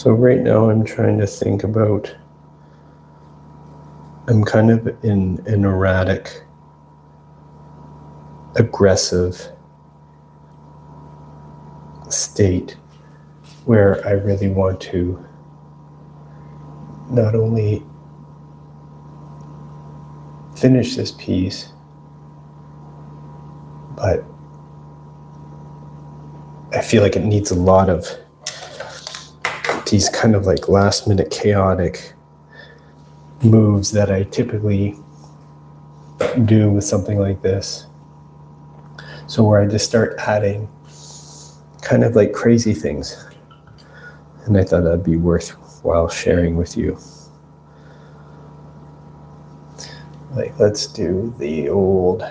So right now I'm trying to think about, I'm kind of in an erratic, aggressive state where I really want to not only finish this piece, but I feel like it needs a lot of these kind of like last minute chaotic moves that I typically do with something like this. So where I just start adding kind of like crazy things. And I thought that'd be worthwhile sharing with you. Like, let's do the old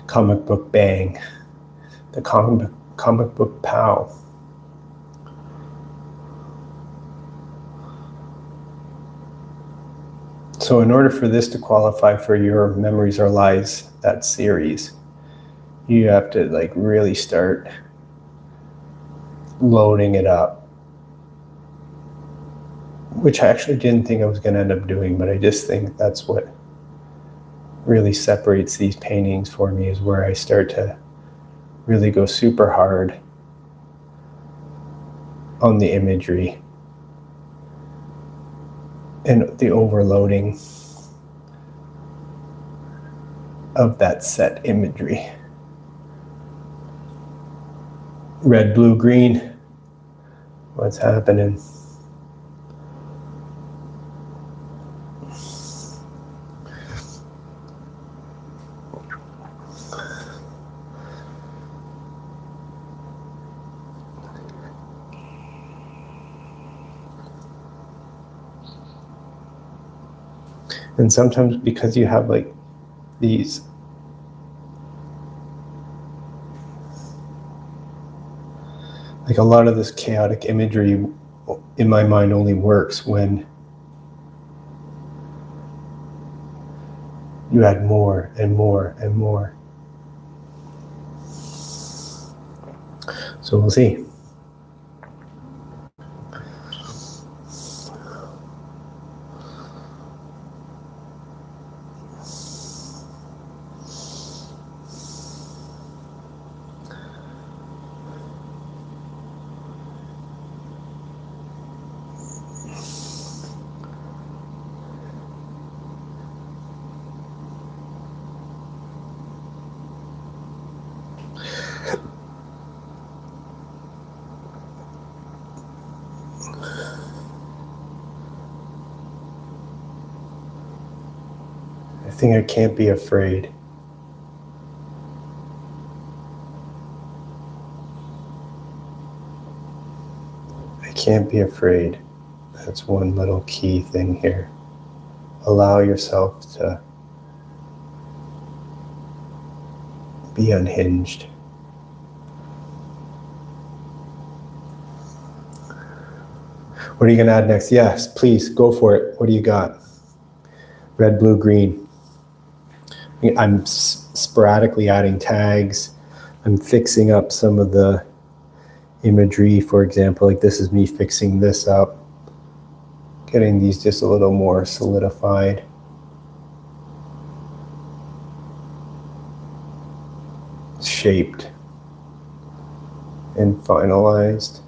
comic book bang, the comic book pow. So in order for this to qualify for your Memories Are Lies, that series, you have to like really start loading it up, which I actually didn't think I was going to end up doing, but I just think that's what really separates these paintings for me, is where I start to really go super hard on the imagery and the overloading of that set imagery. Red, blue, green. What's happening? And sometimes because you have like these like a lot of this chaotic imagery in my mind only works when you add more and more and more. So we'll see. I think I can't be afraid. I can't be afraid. That's one little key thing here. Allow yourself to be unhinged. What are you going to add next? Yes, please, go for it. What do you got? Red, blue, green. I'm sporadically adding tags. I'm fixing up some of the imagery. For example, like this is me fixing this up, getting these just a little more solidified. Shaped and finalized.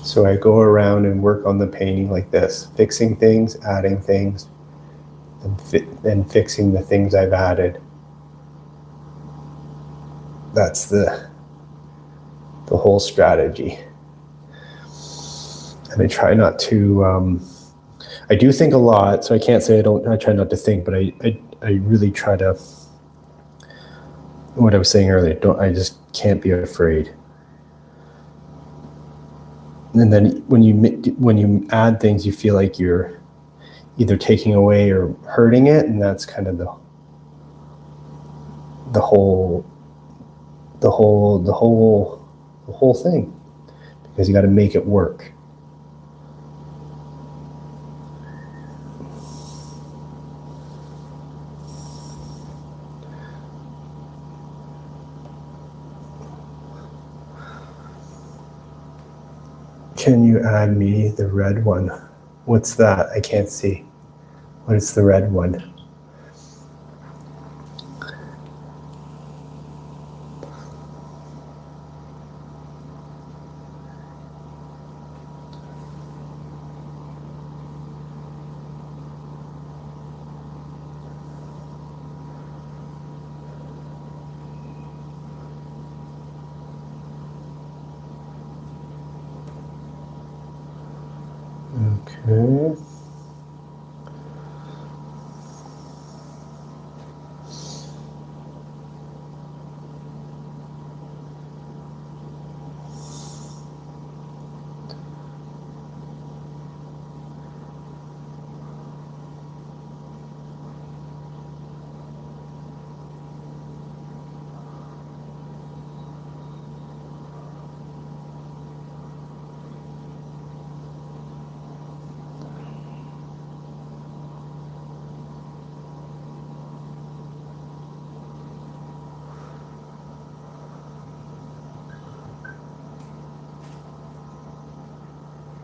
So I go around and work on the painting like this, fixing things, adding things, and fixing the things I've added. That's the whole strategy. And I try not to, I do think a lot, so I can't say I try not to think, but I really try to, what I was saying earlier, I just can't be afraid. And then when you add things, you feel like you're either taking away or hurting it, and that's kind of the whole thing, because you got to make it work. Can you add me the red one? What's that? I can't see. What is the red one? Okay.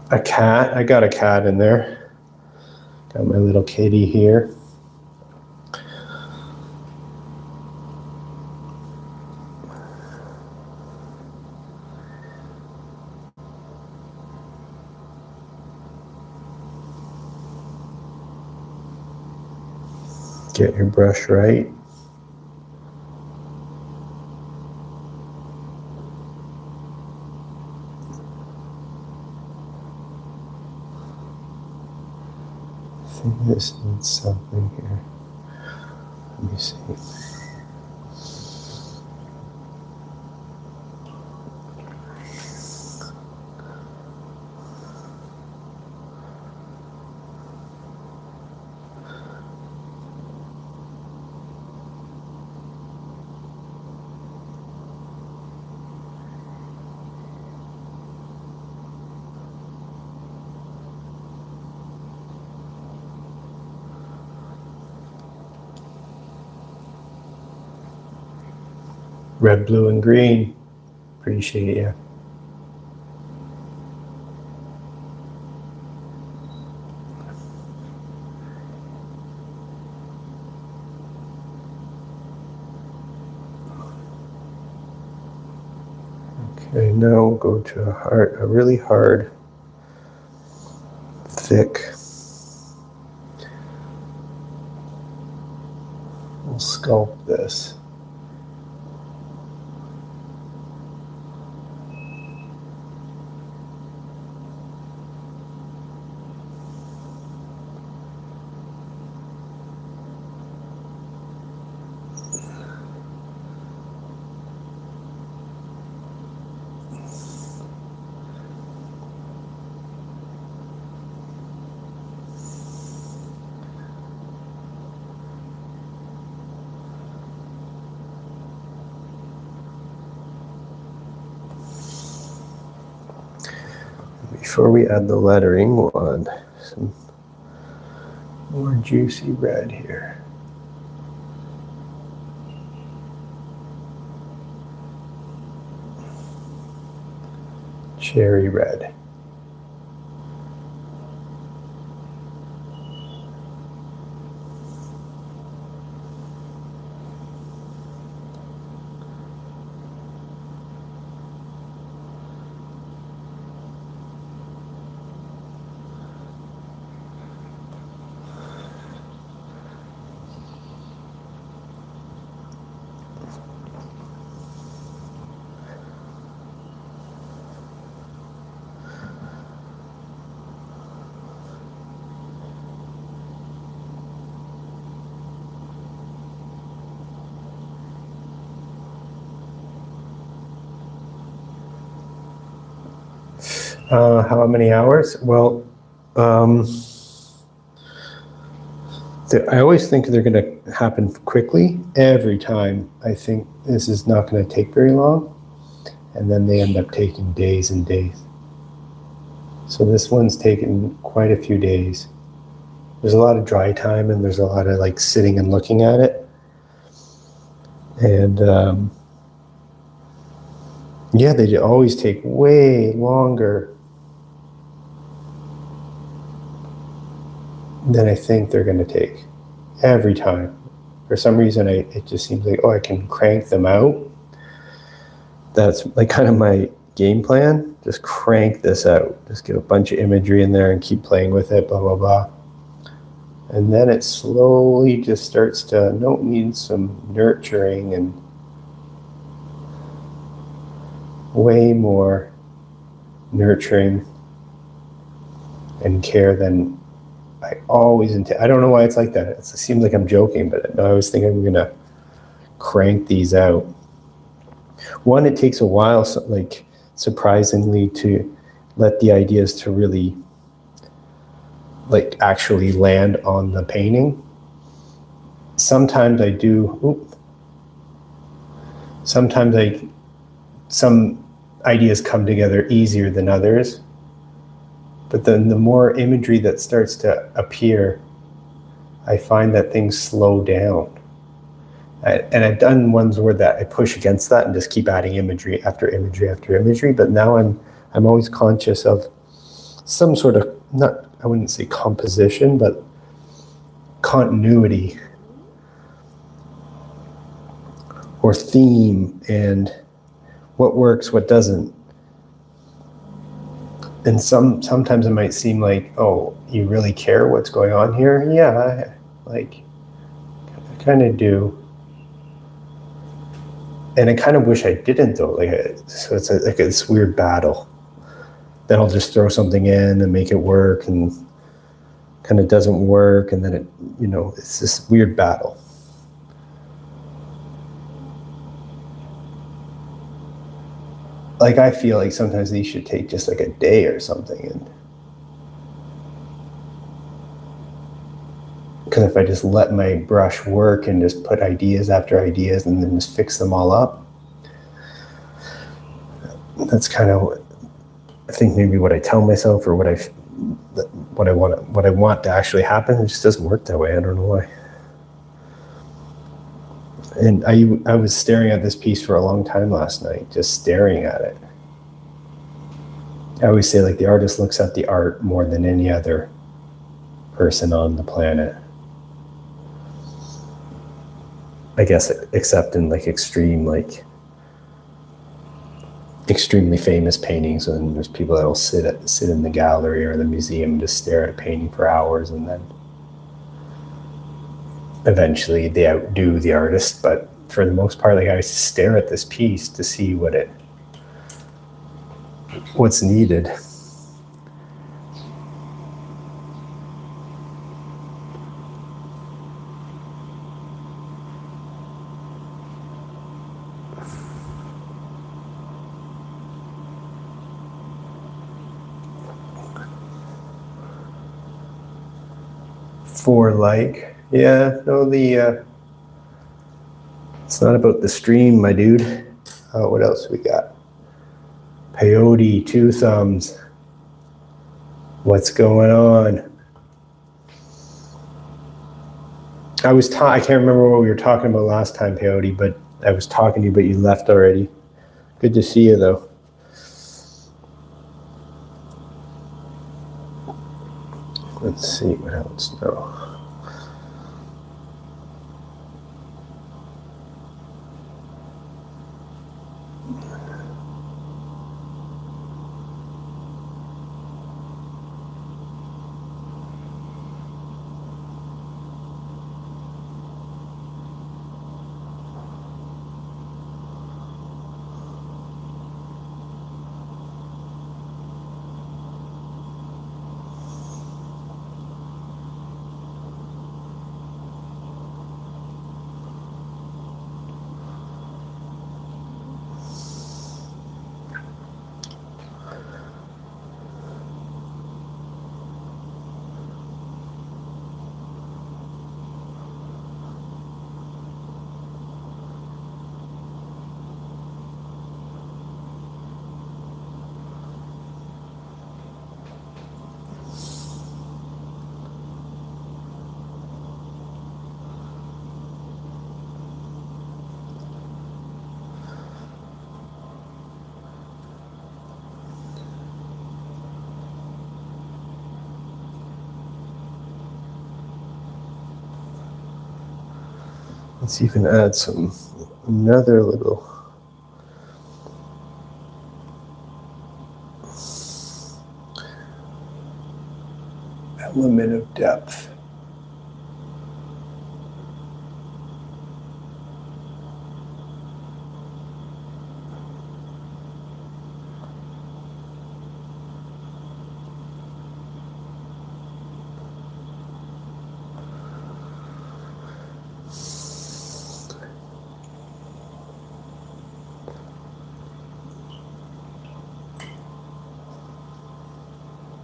A cat. I got a cat in there. Got my little kitty here. Get your brush right. I think this needs something here. Let me see. Red, blue, and green. Appreciate you. Okay, now we'll go to a really hard, thick. We'll sculpt this. Before we add the lettering, we'll add some more juicy red here. Cherry red. How many hours? Well, I always think they're going to happen quickly. Every time I think this is not going to take very long, and then they end up taking days and days. So this one's taken quite a few days. There's a lot of dry time, and there's a lot of like sitting and looking at it. And yeah, they always take way longer than I think they're going to take every time. For some reason, it just seems like, oh, I can crank them out. That's like kind of my game plan. Just crank this out. Just get a bunch of imagery in there and keep playing with it, blah, blah, blah. And then it slowly just starts to, no, it needs some nurturing and way more nurturing and care than I always intend. I don't know why it's like that. It seems like I'm joking, but I always think I'm going to crank these out. One, it takes a while, so like surprisingly, to let the ideas to really like actually land on the painting. Sometimes I do. Sometimes some ideas come together easier than others. But then the more imagery that starts to appear, I find that things slow down. And I've done ones where that I push against that and just keep adding imagery after imagery after imagery. But now I'm always conscious of some sort of, not, I wouldn't say composition, but continuity or theme and what works, what doesn't. And sometimes it might seem like, oh, you really care what's going on here? Yeah, I kind of do. And I kind of wish I didn't, though. So it's like this weird battle. Then I'll just throw something in and make it work, and kind of doesn't work, and then it, it's this weird battle. Like I feel like sometimes these should take just like a day or something, and because if I just let my brush work and just put ideas after ideas and then just fix them all up, that's kind of, I think maybe what I tell myself or what I want to actually happen. It just doesn't work that way. I don't know why. And I was staring at this piece for a long time last night, just staring at it. I always say, like, the artist looks at the art more than any other person on the planet. I guess, except in like extremely famous paintings, and there's people that will sit in the gallery or the museum and just stare at a painting for hours, and then eventually they outdo the artist. But for the most part, like, I stare at this piece to see what's needed. It's not about the stream, my dude. What else we got? Peyote, two thumbs. What's going on? I can't remember what we were talking about last time, Peyote, but I was talking to you, but you left already. Good to see you, though. Let's see what else. No. Let's even add another little element of depth.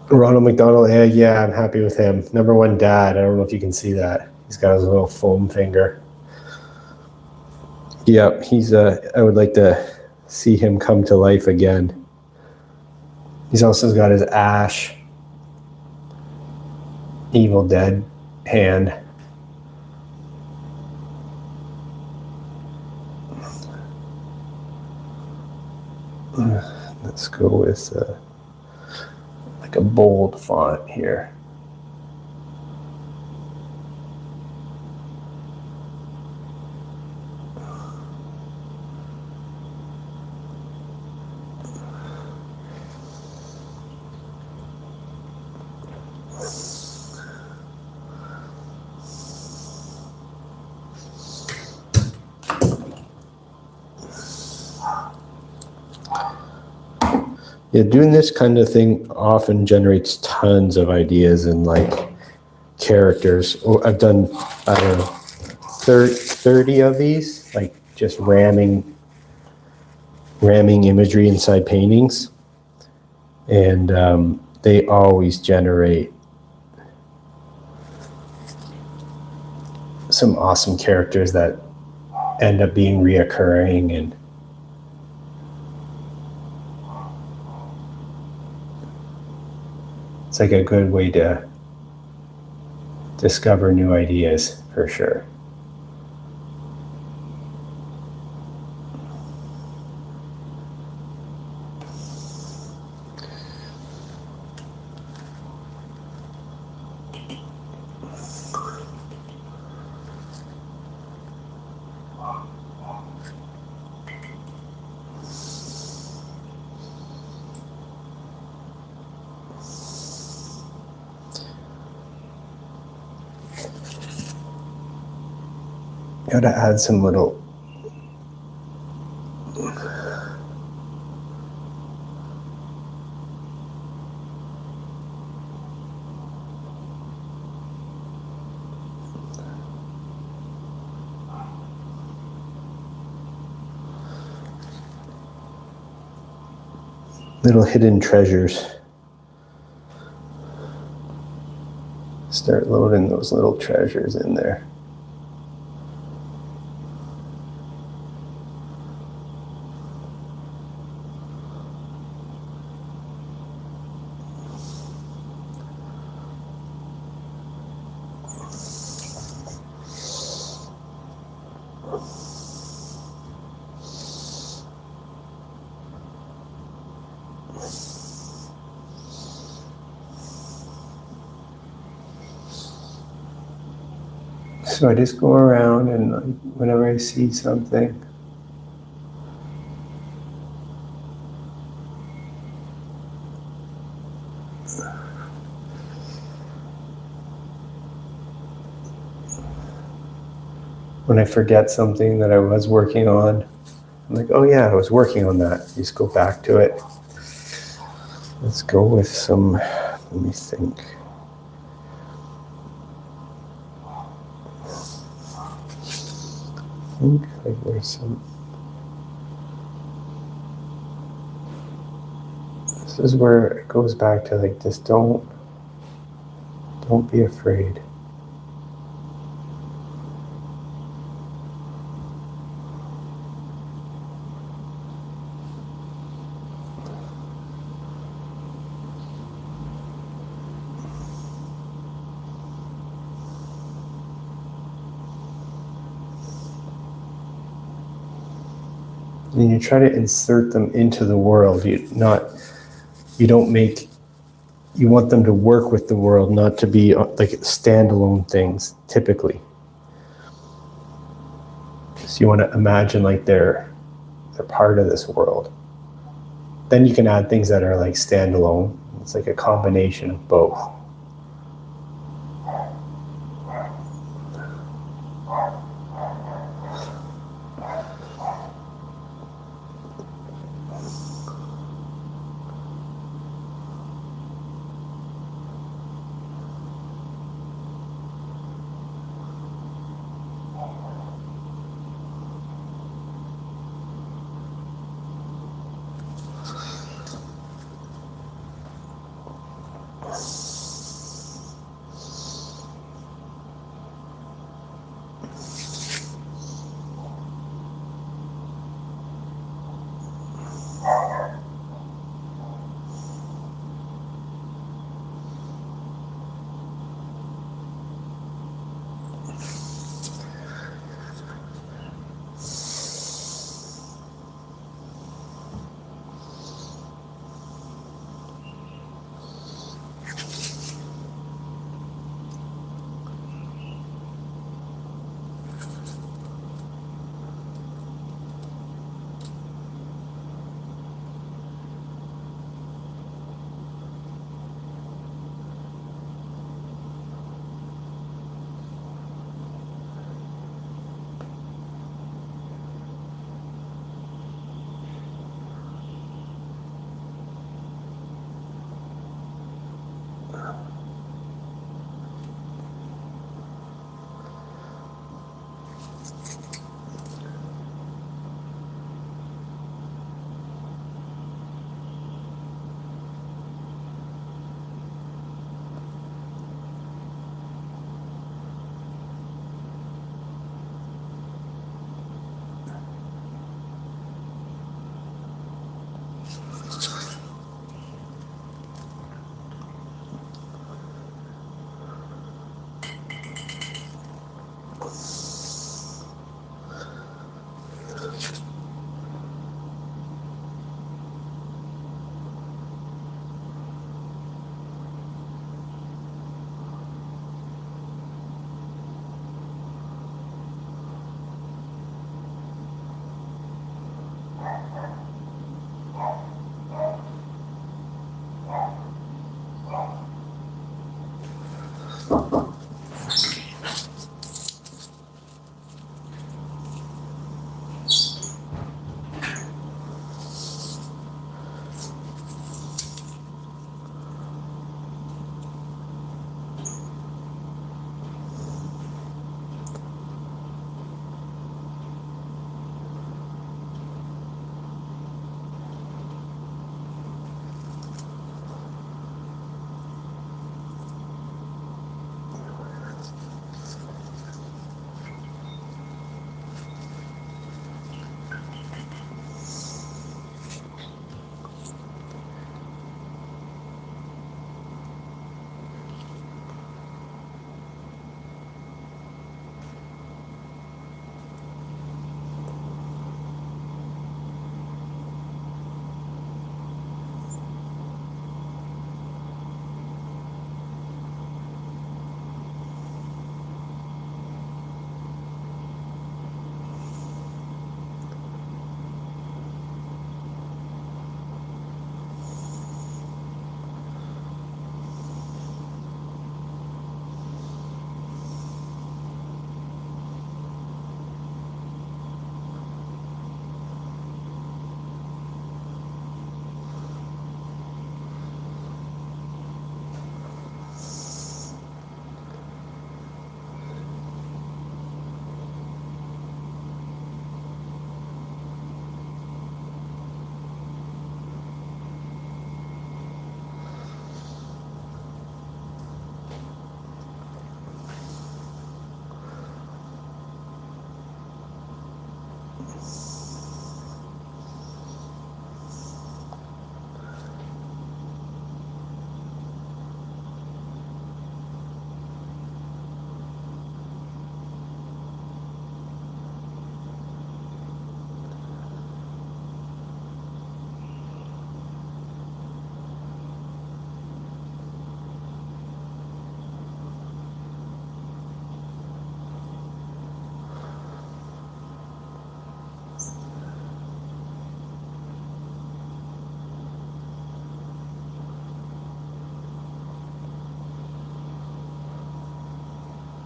Ronald McDonald, yeah, I'm happy with him. #1 dad. I don't know if you can see that. He's got his little foam finger. Yeah, I would like to see him come to life again. He's also got his Ash Evil Dead hand. Let's go with like a bold font here. Yeah, doing this kind of thing often generates tons of ideas and like characters. I've done, I don't know, 30 of these, like just ramming imagery inside paintings. And they always generate some awesome characters that end up being reoccurring, and it's like a good way to discover new ideas for sure. Gotta add some little hidden treasures. Start loading those little treasures in there. So I just go around and whenever I see something, when I forget something that I was working on, I'm like, oh yeah, I was working on that. You just go back to it. Let's go with some, let me think. I think like there's some, this is where it goes back to like, just don't be afraid. And you try to insert them into the world. You want them to work with the world, not to be like standalone things, typically. So you want to imagine like they're part of this world. Then you can add things that are like standalone. It's like a combination of both.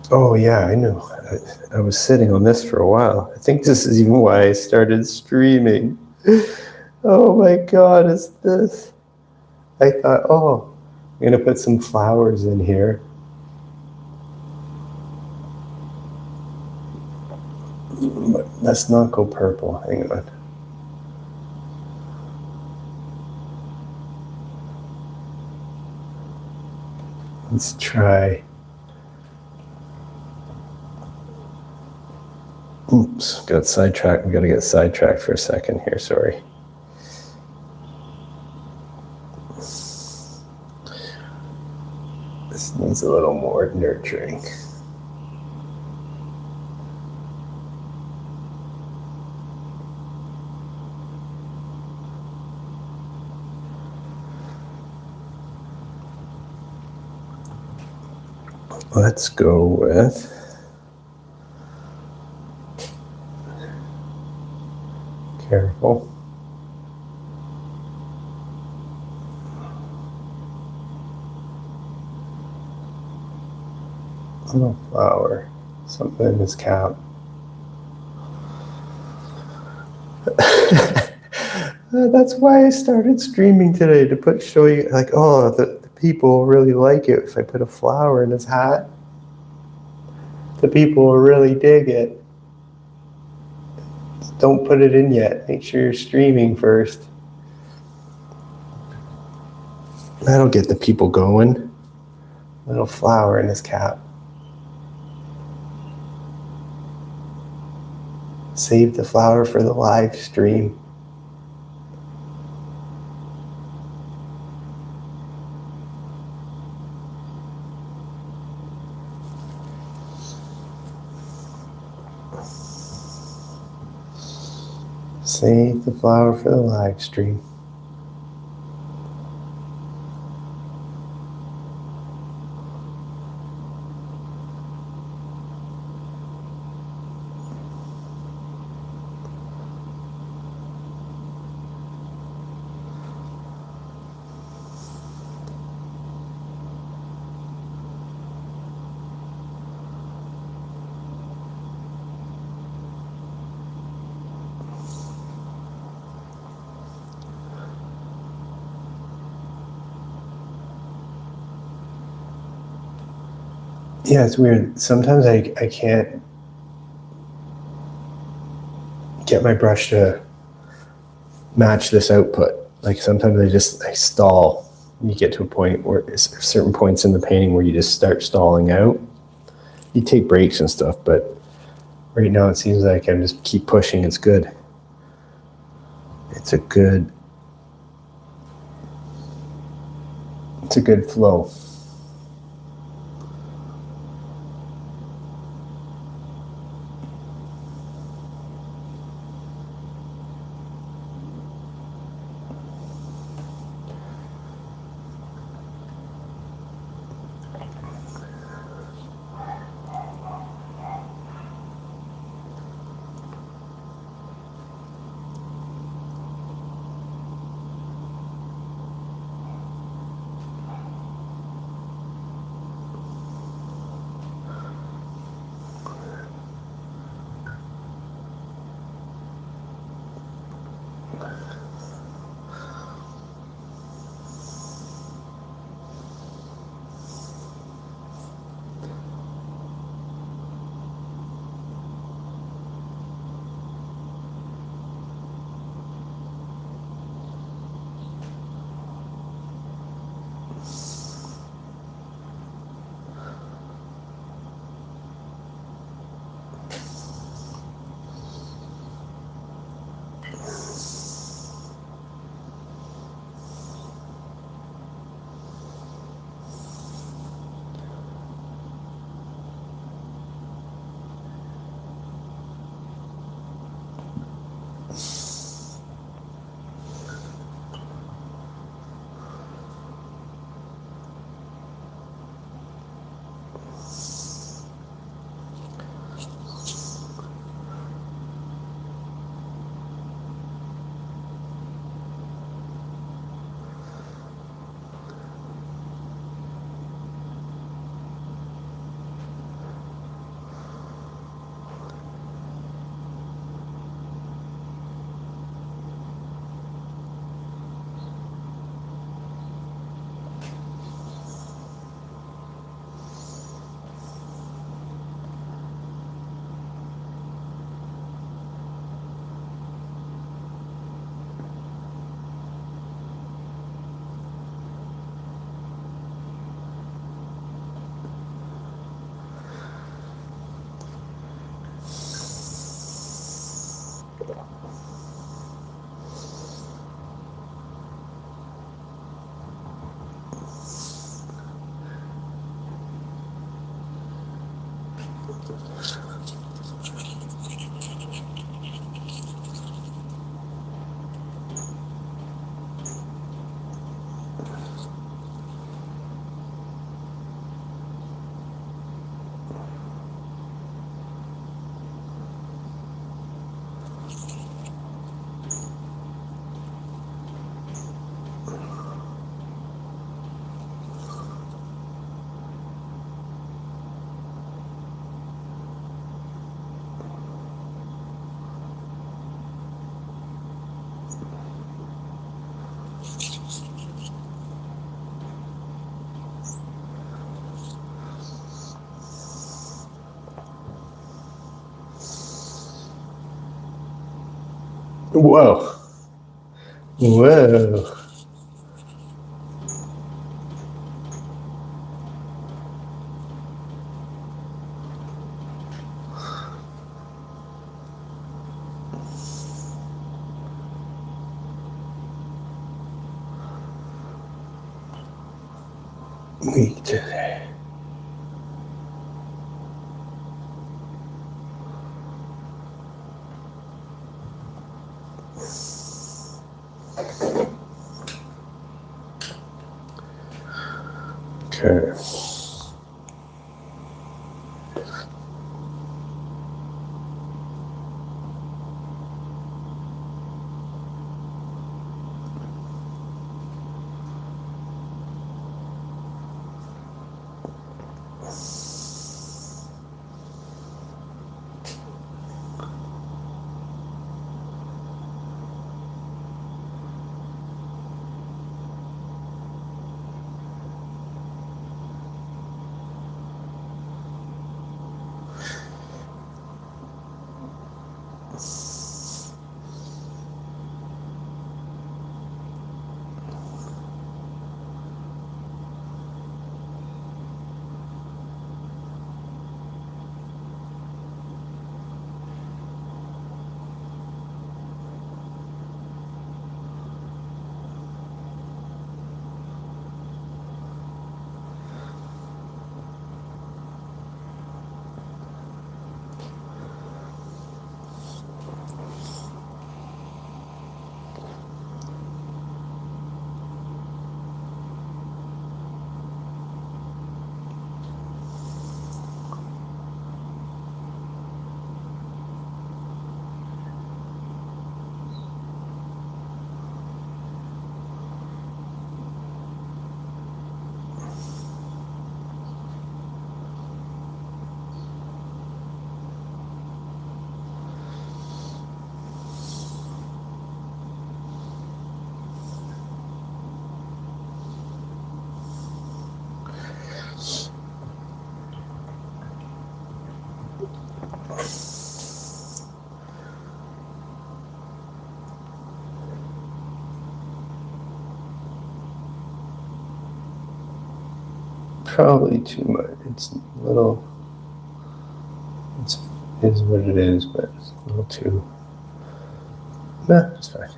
Oh yeah, I know. I was sitting on this for a while. I think this is even why I started streaming. Oh my God, is this? I thought, oh, I'm gonna put some flowers in here. Let's not go purple. Hang on. Let's try. Oops, got sidetracked. We gotta get sidetracked for a second here. Sorry. This needs a little more nurturing. Let's go with careful. Little flower. Something in his cap. That's why I started streaming today, to show you, like, oh, the people really like it if I put a flower in his hat. The people will really dig it. Don't put it in yet. Make sure you're streaming first. That'll get the people going. Little flower in his cap. Save the flower for the live stream. Save the flower for the live stream. Yeah, it's weird. Sometimes I can't get my brush to match this output. Like sometimes I stall. You get to a point where certain points in the painting where you just start stalling out. You take breaks and stuff, but right now it seems like I'm just keep pushing. It's good. It's a good flow. Whoa. Whoa. Week today. Okay. Probably too much. It's a little. It is what it is, but it's a little too. Nah, it's fine.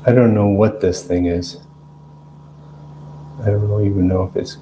I don't know what this thing is. I don't even know if it's.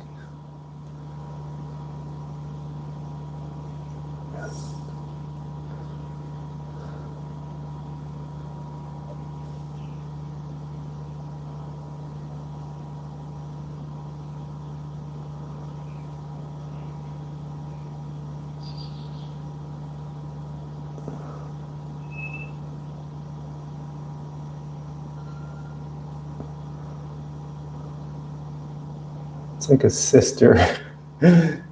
like a sister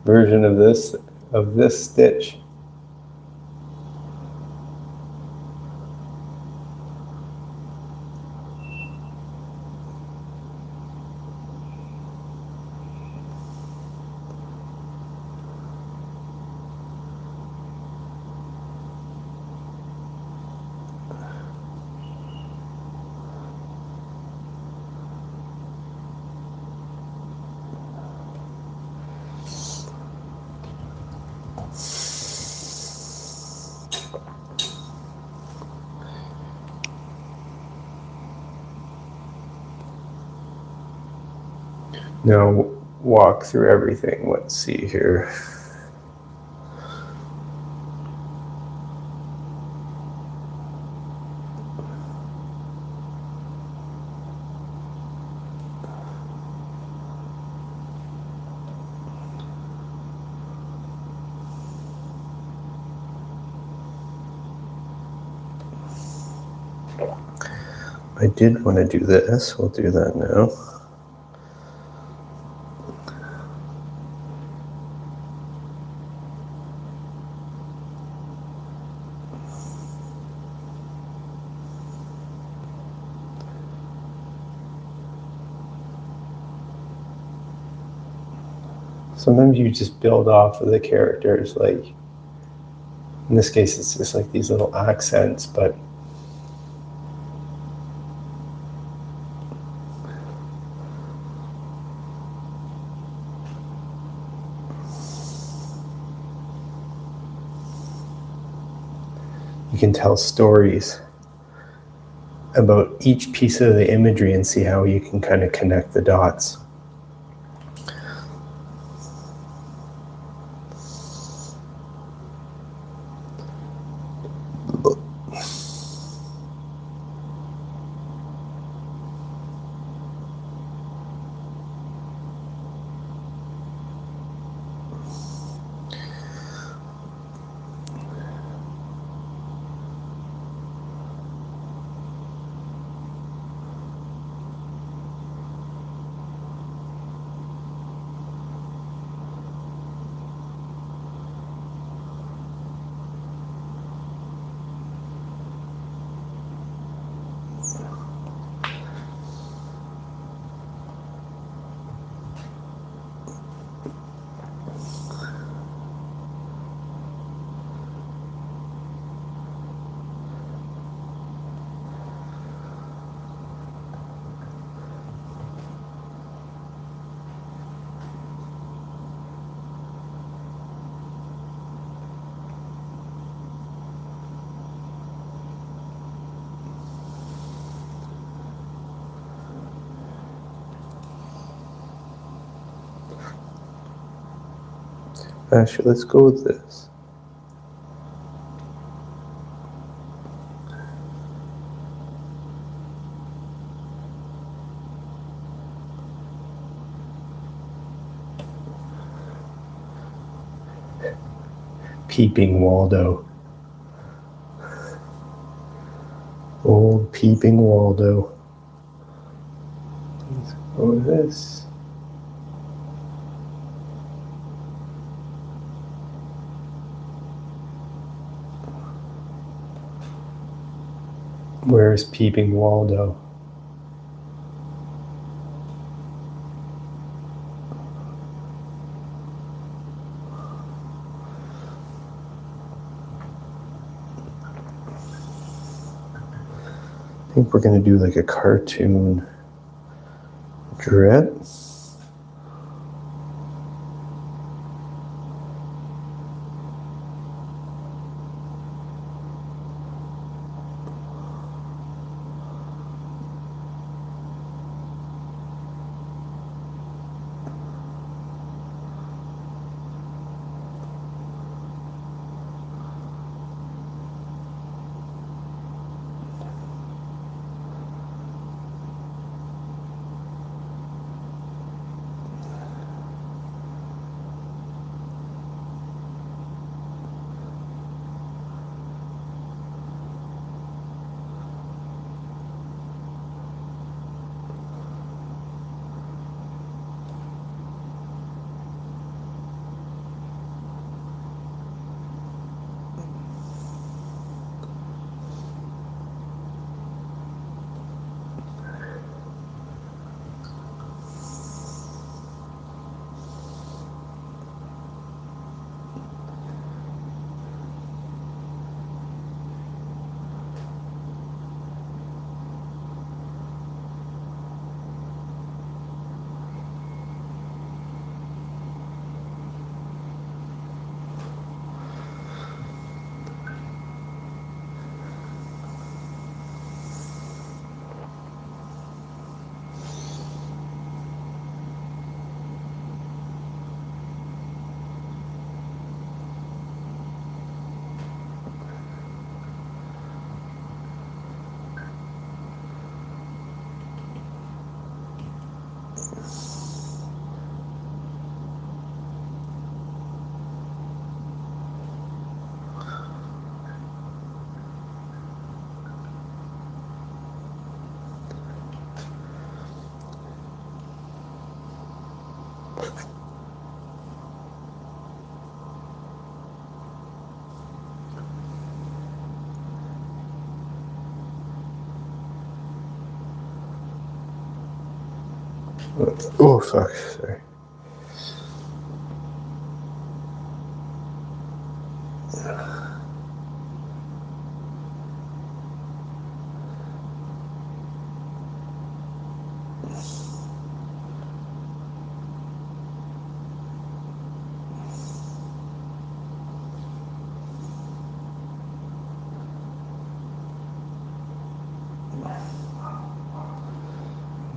version of this stitch. Now walk through everything. Let's see here. I did want to do this. We'll do that now. Sometimes you just build off of the characters, like in this case it's just like these little accents, but you can tell stories about each piece of the imagery and see how you can kind of connect the dots. Actually, let's go with this. Peeping Waldo. Old Peeping Waldo. Let's go with this. Where's Peeping Waldo? I think we're going to do like a cartoon drip. Oh, fuck. Sorry.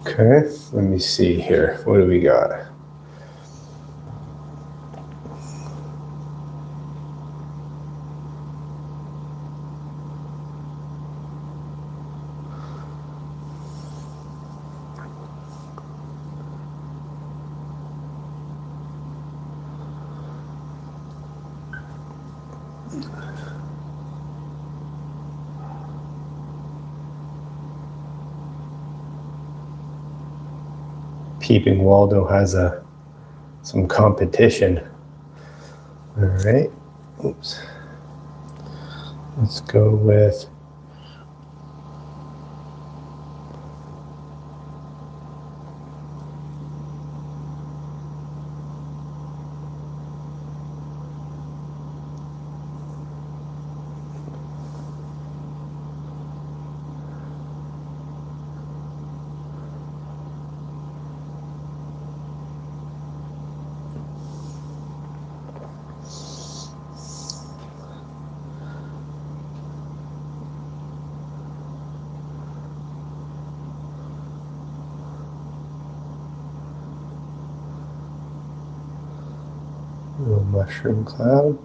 Okay, let me see here. What do we got? Peeping Waldo has some competition. All right. Oops. Let's go with a little mushroom cloud.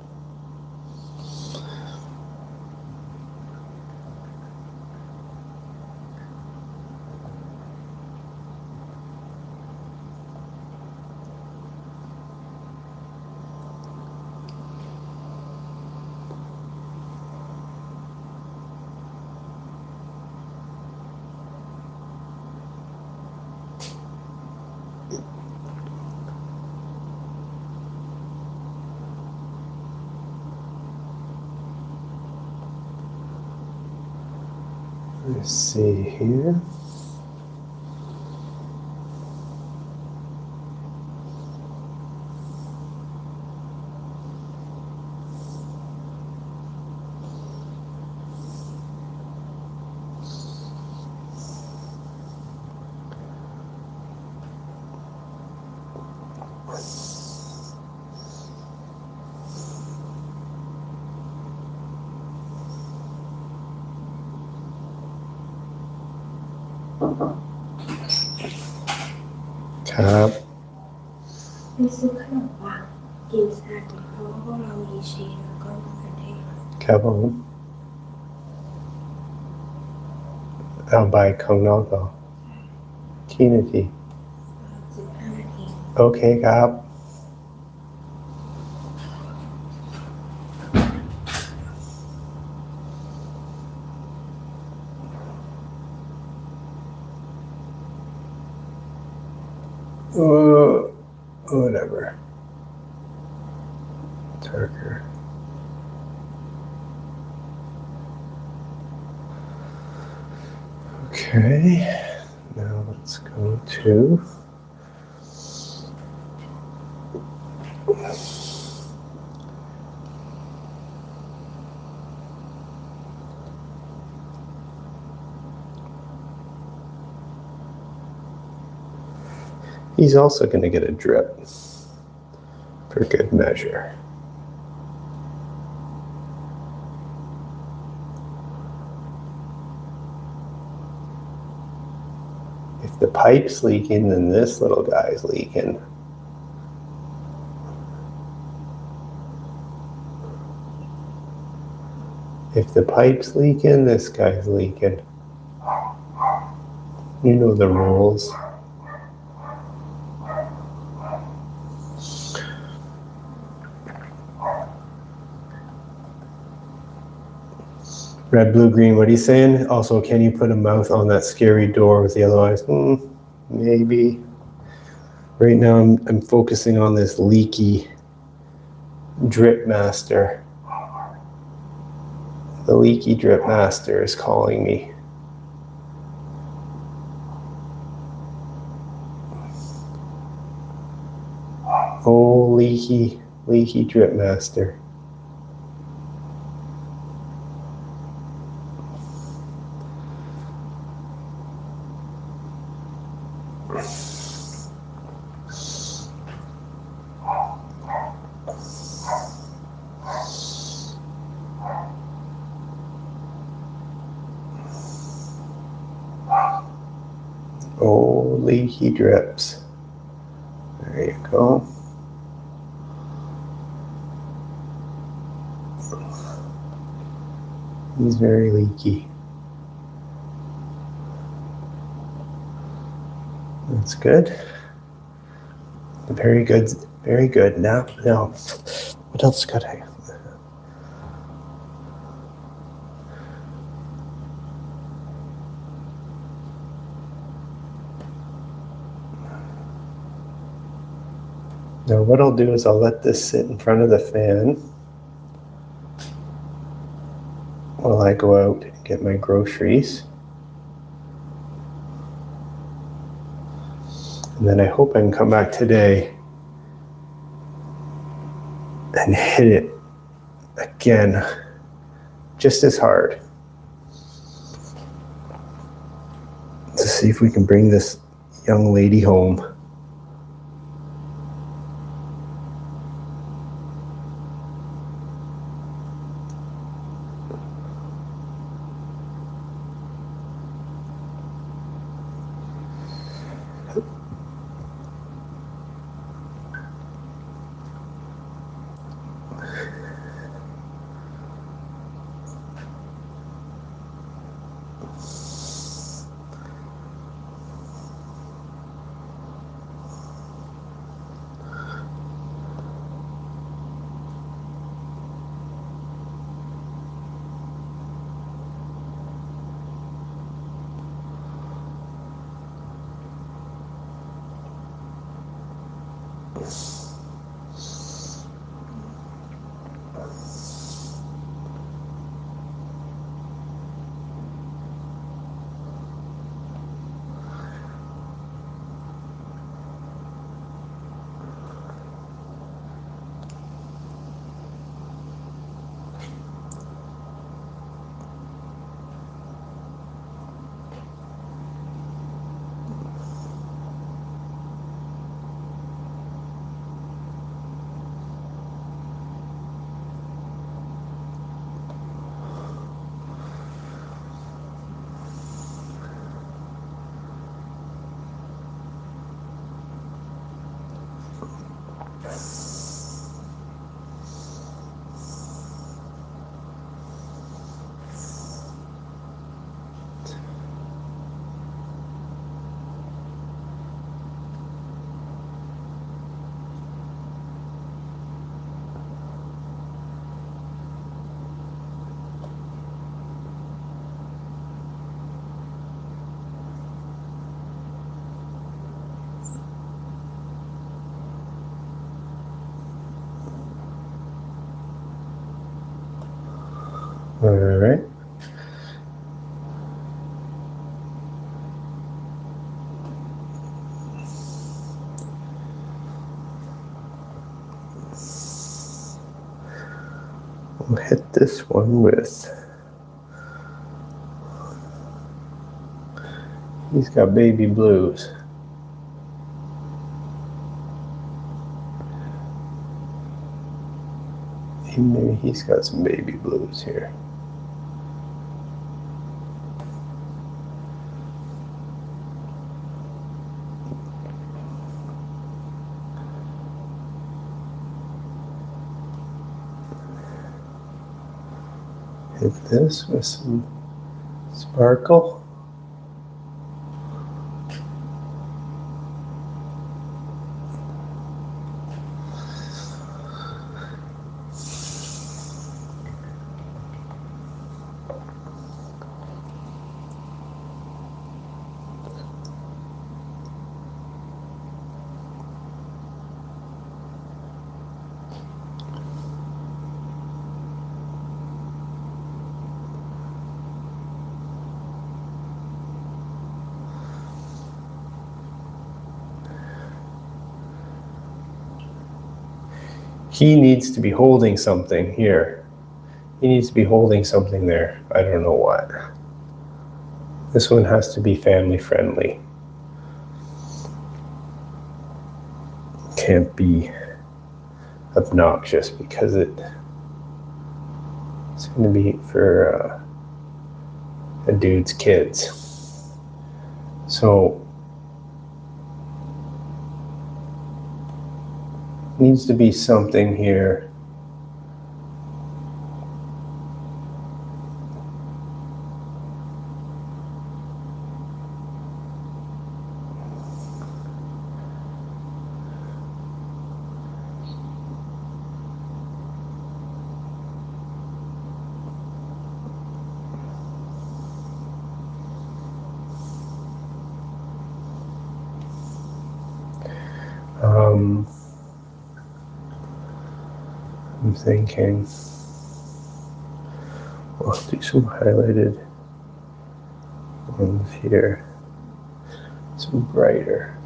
Let's see here.ครับ ไปซื้อขนมปังกินสลัดเพราะว่าพวกเรามีชีสแล้วก็มะเขือเทศ ครับผมเอาใบข้างนอกก่อนกี่นาที 15 นาที โอเคครับwhatever darker okay now let's go to he's also going to get a drip for good measure. If the pipe's leaking, then this little guy's leaking. If the pipe's leaking, this guy's leaking. You know the rules. Red, blue, green, what are you saying? Also, can you put a mouth on that scary door with the yellow eyes? Maybe. Right now, I'm focusing on this leaky drip master. The leaky drip master is calling me. leaky drip master. Oh, leaky drips. There you go. He's very leaky. That's good. Very good. Very good. Now, what else could I? Now what I'll do is I'll let this sit in front of the fan while I go out and get my groceries. And then I hope I can come back today and hit it again just as hard to see if we can bring this young lady home. All right. We'll hit this one with, he's got baby blues. Maybe he's got some baby blues here. Hit this with some sparkle. He needs to be holding something here. He needs to be holding something there. I don't know what. This one has to be family friendly. Can't be obnoxious because it's going to be for a dude's kids. So needs to be something here. I'm thinking, I'll do some highlighted ones here, some brighter.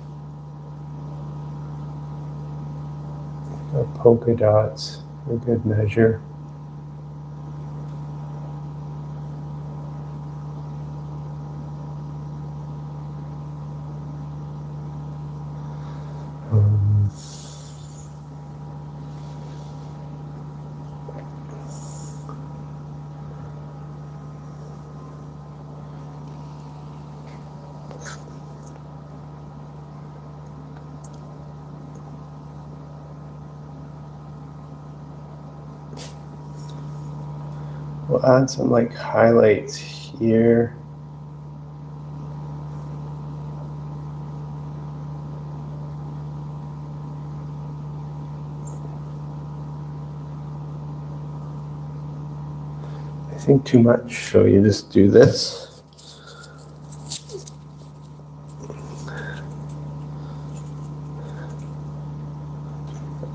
Polka dots are a good measure. We'll add some like highlights here. I think too much, so you just do this.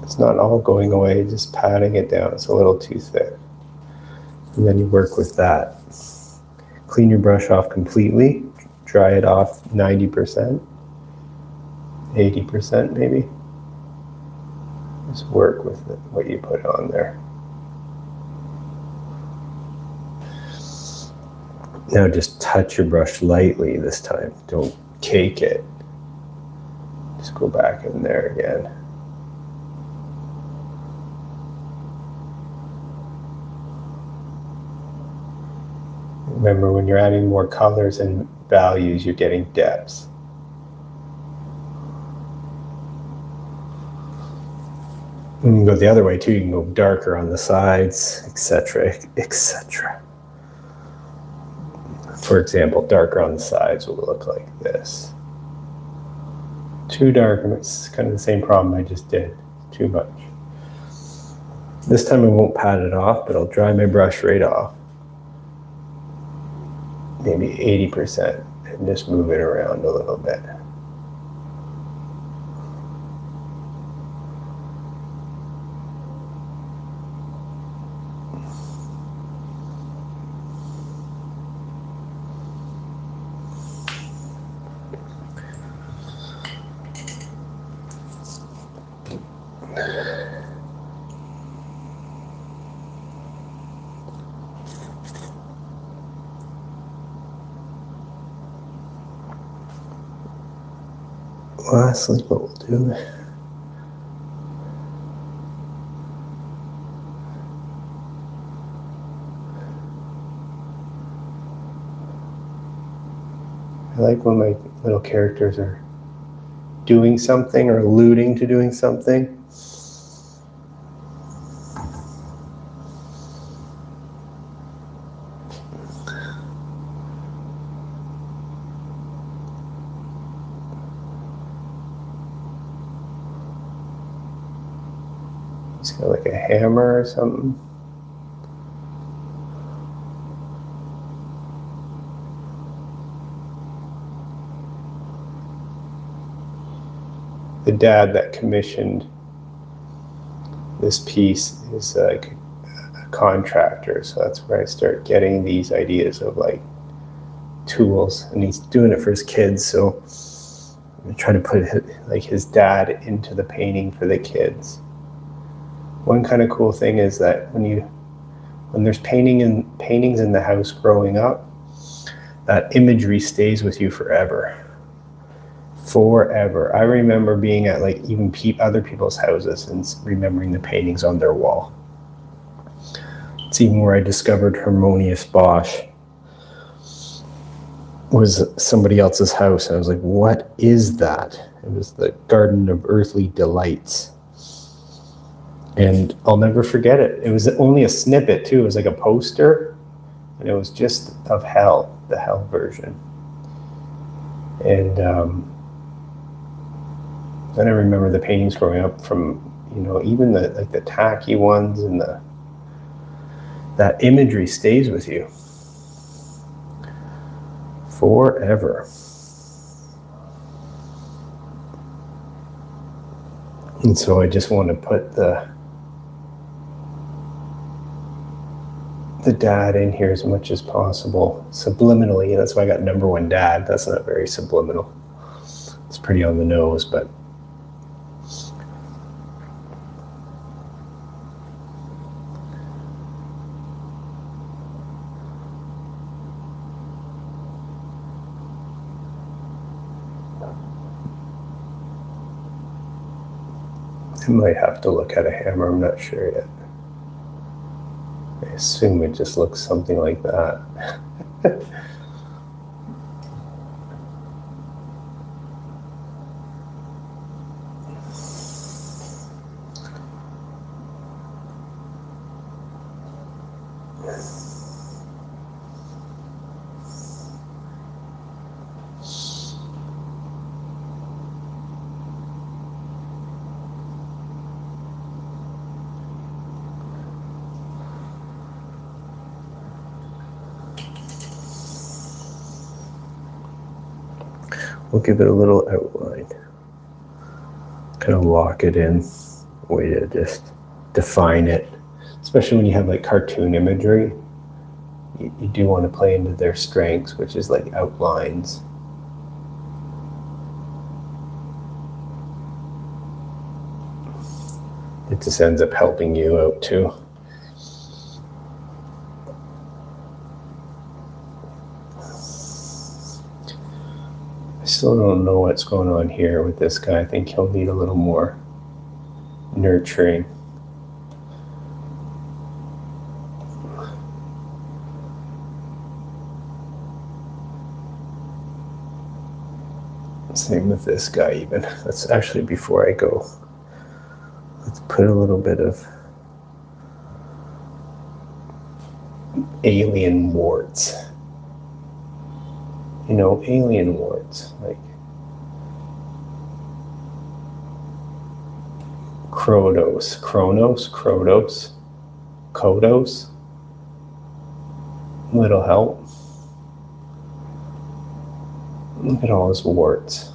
It's not all going away, just patting it down. It's a little too thick. And then you work with that. Clean your brush off completely. Dry it off 90%, 80% maybe. Just work with it, what you put on there. Now just touch your brush lightly this time. Don't cake it. Just go back in there again. Remember, when you're adding more colors and values, you're getting depths. You can go the other way too. You can go darker on the sides, etc., etc. For example, darker on the sides will look like this. Too dark, and it's kind of the same problem I just did. Too much. This time I won't pat it off, but I'll dry my brush right off. Maybe 80%, and just move it around a little bit. Lastly, what we'll do, I like when my little characters are doing something or alluding to doing something. It's kind of like a hammer or something. The dad that commissioned this piece is like a contractor, so that's where I start getting these ideas of like tools, and he's doing it for his kids, so I'm trying to put like his dad into the painting for the kids. one kind of cool thing is that when there's paintings in the house growing up, that imagery stays with you forever. Forever. I remember being at like even other people's houses and remembering the paintings on their wall. It's even where I discovered Harmonious Bosch was somebody else's house. And I was like, what is that? It was the Garden of Earthly Delights. And I'll never forget it. It was only a snippet too. It was like a poster, and it was just of hell, the hell version. And then I remember the paintings growing up from, even the tacky ones, and that imagery stays with you forever. And so I just want to put the dad in here as much as possible subliminally. That's why I got number one dad. That's not very subliminal. It's pretty on the nose, but I might have to look at a hammer. I'm not sure yet. I assume it just looks something like that. We'll give it a little outline. Kind of lock it in. Way to just define it. Especially when you have like cartoon imagery. You do want to play into their strengths, which is like outlines. It just ends up helping you out too. I still don't know what's going on here with this guy. I think he'll need a little more nurturing. Same with this guy even. Let's actually, before I go, let's put a little bit of alien warts. Alien warts, like Krodos, Kodos, little help. Look at all his warts.